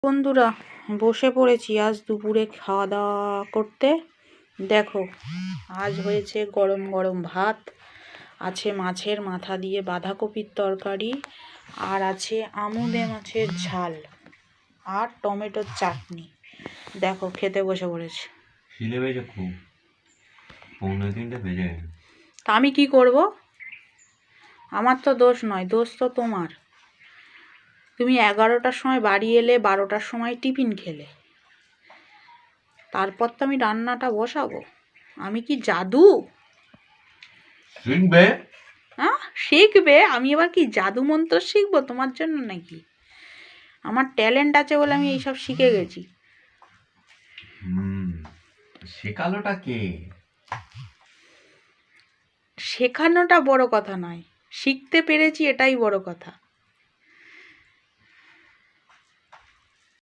বন্ধুরা, বসে পড়েছি আজ দুপুরে খাওয়া দাওয়া করতে। দেখো, আজ হয়েছে গরম গরম ভাত, আছে মাছের মাথা দিয়ে বাঁধাকপির তরকারি, আর আছে আমুদে মাছের ঝাল আর টমেটোর চাটনি। দেখো, খেতে বসে পড়েছে। তা আমি কি করব? আমার তো দোষ নয়, দোষ তো তোমার। তুমি 11টার সময় বাড়ি এলে, 12টার সময় টিফিন খেলে, তারপর তো আমি রান্নাটা বসাবো। আমি কি জাদু? শিখবে? হ্যাঁ, শিখবে? আমি এবার কি জাদু মন্ত্র শিখবো তোমার জন্য নাকি? আমার ট্যালেন্ট আছে বলে আমি এইসব শিখে গেছি। শেখালোটা কে? শেখানোটা বড় কথা নয়, শিখতে পেরেছি এটাই বড় কথা।